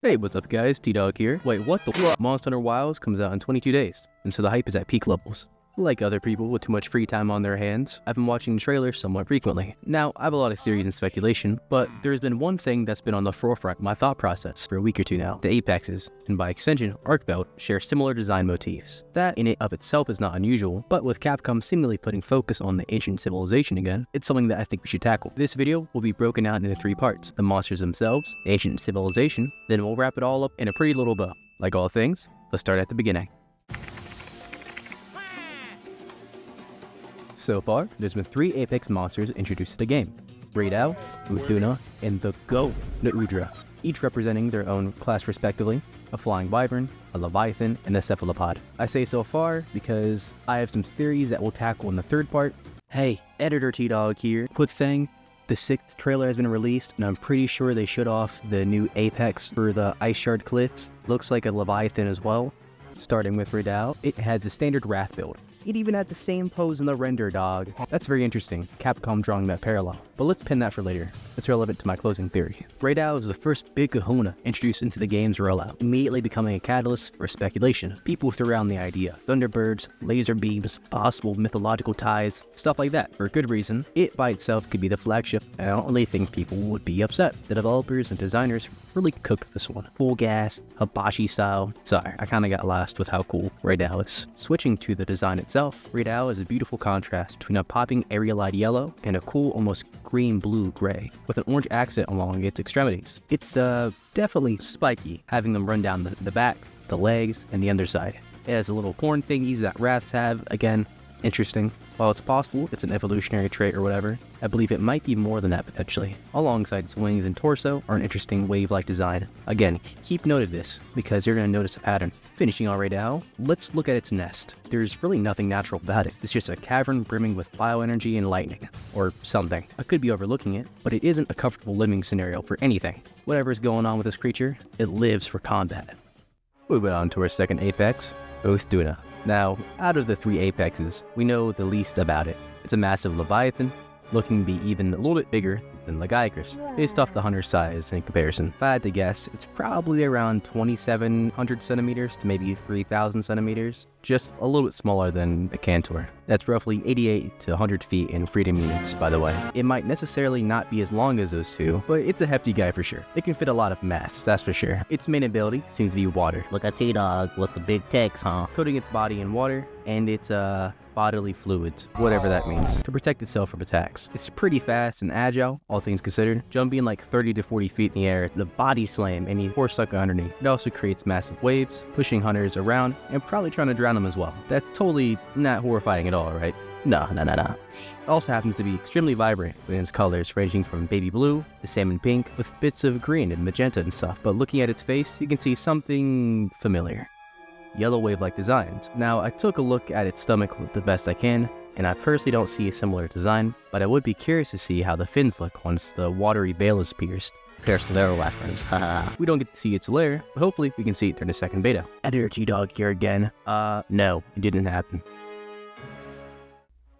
Hey, what's up guys, T-dawg here. Wait, what the Monster Hunter Wilds comes out in 22 days, and so the hype is at peak levels. Like other people with too much free time on their hands, I've been watching the trailers somewhat frequently. Now, I have a lot of theories and speculation, but there's been one thing that's been on the forefront of my thought process for a week or two now. The Apexes, and by extension, Arkveld, share similar design motifs. That in and of itself is not unusual, but with Capcom seemingly putting focus on the ancient civilization again, it's something that I think we should tackle. This video will be broken out into 3 parts: the monsters themselves, the ancient civilization, then we'll wrap it all up in a pretty little bow. Like all things, let's start at the beginning. So far, there's been 3 Apex monsters introduced to the game: Rey Dau, Uth Duna, and the Udra, each representing their own class respectively: a flying wyvern, a leviathan, and a cephalopod. I say so far because I have some theories that we'll tackle in the 3rd part. Hey, editor T-dawg here. Quick thing, the 6th trailer has been released, and I'm pretty sure they showed off the new Apex for the Ice Shard Cliffs. Looks like a leviathan as well. Starting with Rey Dau, it has the standard Wrath build. It even has the same pose in the render, dog. That's very interesting, Capcom drawing that parallel. But let's pin that for later. It's relevant to my closing theory. Rey Dau is the first big kahuna introduced into the game's rollout, immediately becoming a catalyst for speculation. People threw around the idea: Thunderbirds, laser beams, possible mythological ties, stuff like that. For good reason, it by itself could be the flagship, and I don't really think people would be upset. The developers and designers really cooked this one. Full gas, hibachi style. Sorry, I kinda got lost with how cool Rey Dau is. Switching to the design itself, Rey Dau is a beautiful contrast between a popping aerialite yellow and a cool almost green-blue gray, with an orange accent along its extremities. It's definitely spiky, having them run down the backs, the legs, and the underside. It has a little horn thingies that rats have. Again, interesting. While it's possible it's an evolutionary trait or whatever, I believe it might be more than that potentially. Alongside its wings and torso are an interesting wave-like design. Again, keep note of this, because you're going to notice a pattern. Finishing on Rey Dau, let's look at its nest. There's really nothing natural about it. It's just a cavern brimming with bioenergy and lightning. Or something. I could be overlooking it, but it isn't a comfortable living scenario for anything. Whatever's going on with this creature, it lives for combat. Moving on to our 2nd Apex, Uth Duna. Now, out of the 3 Apexes, we know the least about it. It's a massive leviathan, looking to be even a little bit bigger than Legiacris, based off the hunter's size in comparison. If I had to guess, it's probably around 2,700 centimeters to maybe 3,000 centimeters, just a little bit smaller than the Cantor. That's roughly 88 to 100 feet in freedom units, by the way. It might necessarily not be as long as those 2, but it's a hefty guy for sure. It can fit a lot of mass, that's for sure. Its main ability seems to be water. Look at T-dawg with the big takes, huh? Coating its body in water and its bodily fluids, whatever that means, to protect itself from attacks. It's pretty fast and agile, all things considered, jumping like 30 to 40 feet in the air, the body slam any horse sucker underneath. It also creates massive waves, pushing hunters around and probably trying to drown them as well. That's totally not horrifying at all, right? No. It also happens to be extremely vibrant in its colors, ranging from baby blue to salmon pink, with bits of green and magenta and stuff. But looking at its face, you can see something familiar. Yellow wave-like designs. Now, I took a look at its stomach the best I can, and I personally don't see a similar design, but I would be curious to see how the fins look once the watery veil is pierced. Their reference. We don't get to see its lair, but hopefully we can see it during the 2nd beta. Editor T-dawg here again. No, it didn't happen.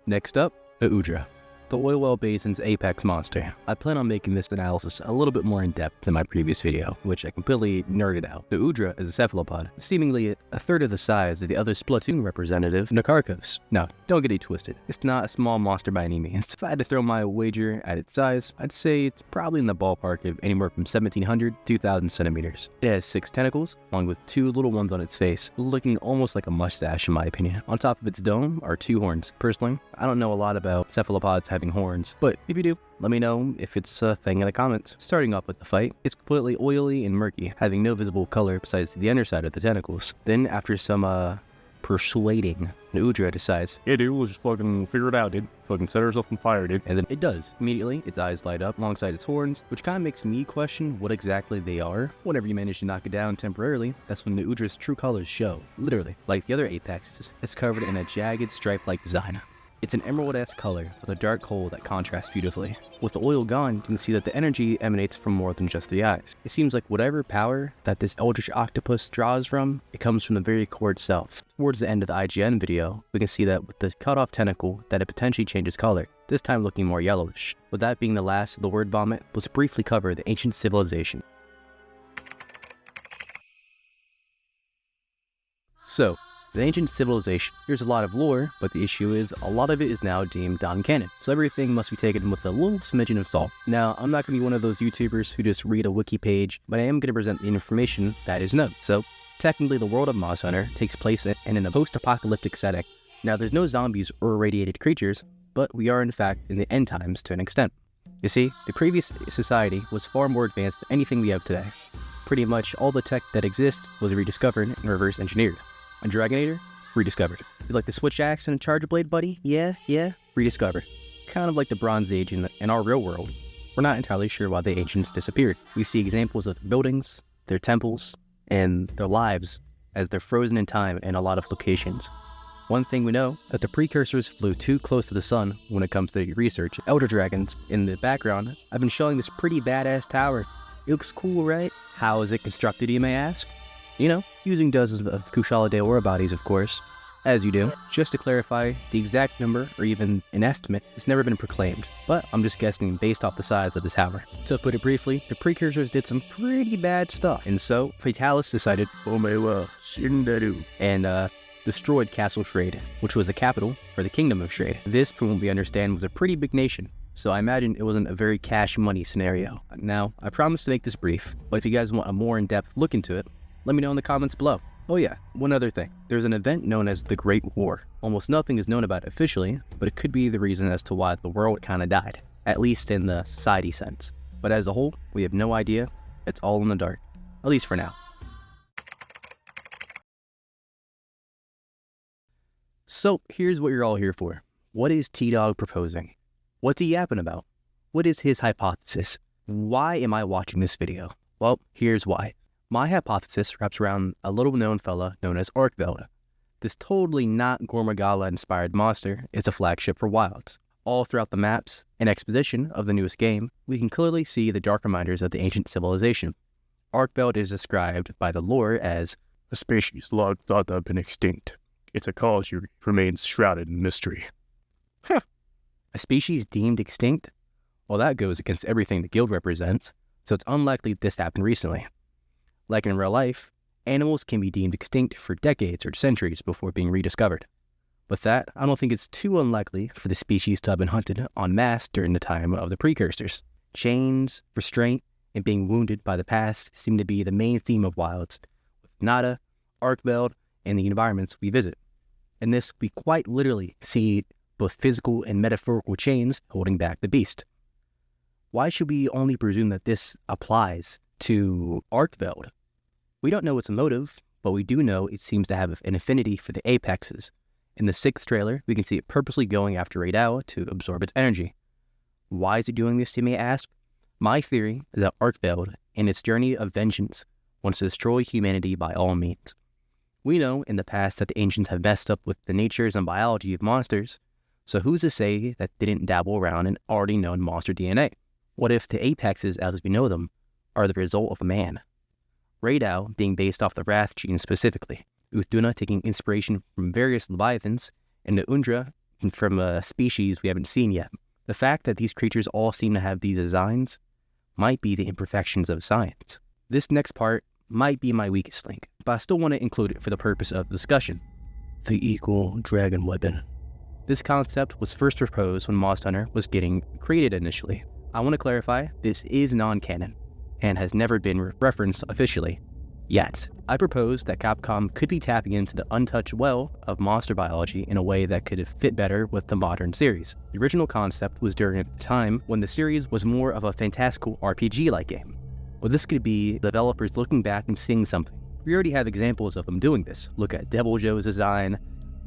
Next up, the Udra, the Oil Well Basin's apex monster. I plan on making this analysis a little bit more in depth than my previous video, which I completely nerded out. The Udra is a cephalopod, seemingly a third of the size of the other Splatoon representative, Nakarkos. Now, don't get it twisted. It's not a small monster by any means. If I had to throw my wager at its size, I'd say it's probably in the ballpark of anywhere from 1,700 to 2,000 centimeters. It has 6 tentacles, along with 2 little ones on its face, looking almost like a mustache in my opinion. On top of its dome are 2 horns. Personally, I don't know a lot about cephalopods having horns, but if you do, let me know if it's a thing in the comments. Starting off with the fight, it's completely oily and murky, having no visible color besides the underside of the tentacles. Then, after some persuading, the Udra decides, "Yeah, dude, we'll just fucking figure it out, dude. Fucking set herself on fire, dude." And then it does. Immediately, its eyes light up alongside its horns, which kind of makes me question what exactly they are. Whenever you manage to knock it down temporarily, that's when the Udra's true colors show. Literally. Like the other Apexes, it's covered in a jagged stripe-like design. It's an emerald-esque color with a dark hole that contrasts beautifully. With the oil gone, you can see that the energy emanates from more than just the eyes. It seems like whatever power that this eldritch octopus draws from, it comes from the very core itself. Towards the end of the IGN video, we can see that with the cut-off tentacle, that it potentially changes color, this time looking more yellowish. With that being the last of the word vomit, let's briefly cover the ancient civilization. So, the ancient civilization. There's a lot of lore, but the issue is a lot of it is now deemed non-canon. So everything must be taken with a little smidgen of salt. Now, I'm not going to be one of those YouTubers who just read a wiki page, but I am going to present the information that is known. So, technically the world of Monster Hunter takes place in a post-apocalyptic setting. Now, there's no zombies or irradiated creatures, but we are in fact in the end times to an extent. You see, the previous society was far more advanced than anything we have today. Pretty much all the tech that exists was rediscovered and reverse engineered. A Dragonator? Rediscovered. You like the switch axe and a charge blade, buddy? Yeah? Rediscovered. Kind of like the Bronze Age in our real world. We're not entirely sure why the ancients disappeared. We see examples of buildings, their temples, and their lives as they're frozen in time in a lot of locations. One thing we know, that the precursors flew too close to the sun when it comes to research. Elder dragons. In the background, I've been showing this pretty badass tower. It looks cool, right? How is it constructed, you may ask? You know, using dozens of Kushala de ore bodies, of course, as you do. Just to clarify, the exact number, or even an estimate, has never been proclaimed, but I'm just guessing based off the size of the tower. To put it briefly, the precursors did some pretty bad stuff, and so Fatalis decided, and destroyed Castle Shrade, which was the capital for the Kingdom of Shrade. This, from what we understand, was a pretty big nation, so I imagine it wasn't a very cash money scenario. Now, I promise to make this brief, but if you guys want a more in-depth look into it, let me know in the comments below. Oh yeah, one other thing. There's an event known as the Great War. Almost nothing is known about it officially, but it could be the reason as to why the world kinda died, at least in the society sense. But as a whole, we have no idea. It's all in the dark, at least for now. So here's what you're all here for. What is T-dawg proposing? What's he yapping about? What is his hypothesis? Why am I watching this video? Well, here's why. My hypothesis wraps around a little-known fella known as Arkveld. This totally not Gormagala-inspired monster is a flagship for Wilds. All throughout the maps and exposition of the newest game, we can clearly see the dark reminders of the ancient civilization. Arkveld is described by the lore as a species long thought to have been extinct. Its ecology remains shrouded in mystery. A species deemed extinct? Well, that goes against everything the guild represents, so it's unlikely this happened recently. Like in real life, animals can be deemed extinct for decades or centuries before being rediscovered. With that, I don't think it's too unlikely for the species to have been hunted en masse during the time of the precursors. Chains, restraint, and being wounded by the past seem to be the main theme of Wilds, with Nada, Arkveld, and the environments we visit. In this, we quite literally see both physical and metaphorical chains holding back the beast. Why should we only presume that this applies to Arkveld? We don't know its motive, but we do know it seems to have an affinity for the apexes. In the 6th trailer, we can see it purposely going after Rey Dau to absorb its energy. Why is it doing this, you may ask? My theory is that Arkveld, in its journey of vengeance, wants to destroy humanity by all means. We know in the past that the ancients have messed up with the natures and biology of monsters, so who's to say that they didn't dabble around in already known monster DNA? What if the apexes, as we know them, are the result of man? Rey Dau being based off the Wrath gene specifically, Uth Duna taking inspiration from various leviathans, and the Udra from a species we haven't seen yet. The fact that these creatures all seem to have these designs might be the imperfections of science. This next part might be my weakest link, but I still want to include it for the purpose of discussion. The equal dragon weapon. This concept was first proposed when Monster Hunter was getting created initially. I want to clarify, this is non-canon, and has never been referenced officially, yet. I propose that Capcom could be tapping into the untouched well of monster biology in a way that could fit better with the modern series. The original concept was during a time when the series was more of a fantastical RPG-like game. Well, this could be developers looking back and seeing something. We already have examples of them doing this. Look at Devil Joe's design,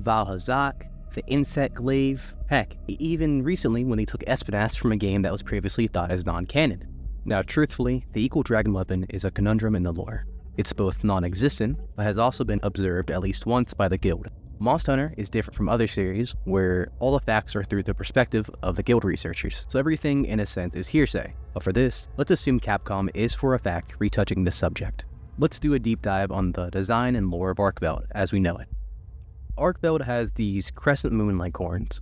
Valhazak, the Insect Glaive, heck, even recently when they took Espinas from a game that was previously thought as non-canon. Now, truthfully, the equal dragon weapon is a conundrum in the lore. It's both non-existent, but has also been observed at least once by the guild. Monster Hunter is different from other series, where all the facts are through the perspective of the guild researchers, so everything in a sense is hearsay. But for this, let's assume Capcom is for a fact retouching this subject. Let's do a deep dive on the design and lore of Arkveld as we know it. Arkveld has these crescent moon-like horns,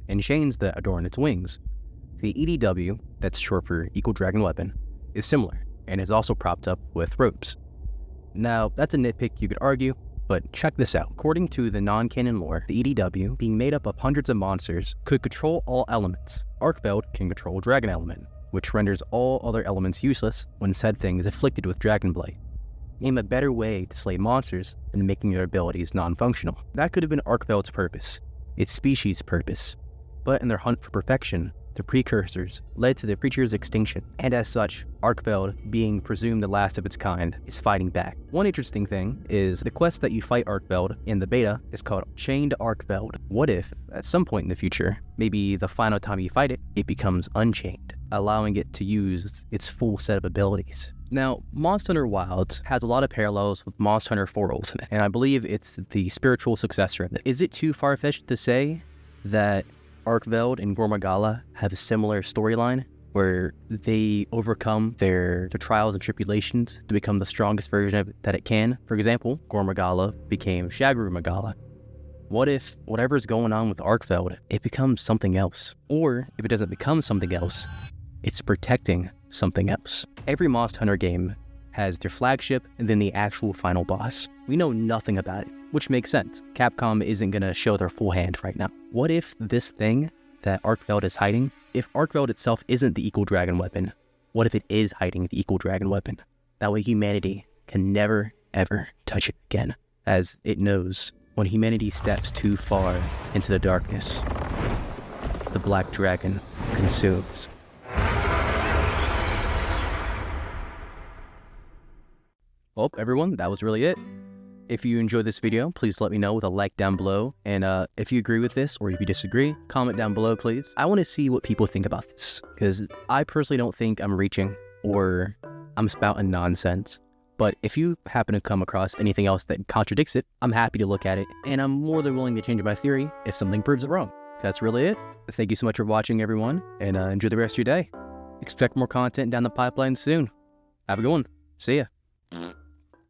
and chains that adorn its wings. The EDW, that's short for Equal Dragon Weapon, is similar, and is also propped up with ropes. Now, that's a nitpick you could argue, But check this out. According to the non-canon lore, the EDW, being made up of hundreds of monsters, could control all elements. Arkveld can control Dragon Element, which renders all other elements useless when said thing is afflicted with Dragon Blight. Name a better way to slay monsters than making their abilities non-functional. That could have been Arkveld's purpose, its species' purpose. But in their hunt for perfection, the precursors led to the creature's extinction, and as such, Arkveld, being presumed the last of its kind, is fighting back. One interesting thing is the quest that you fight Arkveld in the beta is called Chained Arkveld. What if, at some point in the future, maybe the final time you fight it, it becomes unchained, allowing it to use its full set of abilities? Now, Monster Hunter Wilds has a lot of parallels with Monster Hunter 4 Ultimate, and I believe it's the spiritual successor of it. Is it too far-fetched to say that Arkveld and Gormagala have a similar storyline where they overcome their trials and tribulations to become the strongest version of it that it can? For example, Gormagala became Shagrumagala. What if whatever's going on with Arkveld, it becomes something else? Or if it doesn't become something else, it's protecting something else. Every Monster Hunter game has their flagship and then the actual final boss. We know nothing about it, which makes sense. Capcom isn't gonna show their full hand right now. What if this thing that Arkveld is hiding, if Arkveld itself isn't the equal dragon weapon, what if it is hiding the equal dragon weapon? That way humanity can never, ever touch it again, as it knows when humanity steps too far into the darkness, the black dragon consumes. Well, everyone, that was really it. If you enjoyed this video, please let me know with a like down below. And if you agree with this or if you disagree, comment down below, please. I want to see what people think about this, because I personally don't think I'm reaching or I'm spouting nonsense. But if you happen to come across anything else that contradicts it, I'm happy to look at it, and I'm more than willing to change my theory if something proves it wrong. That's really it. Thank you so much for watching, everyone, and enjoy the rest of your day. Expect more content down the pipeline soon. Have a good one. See ya.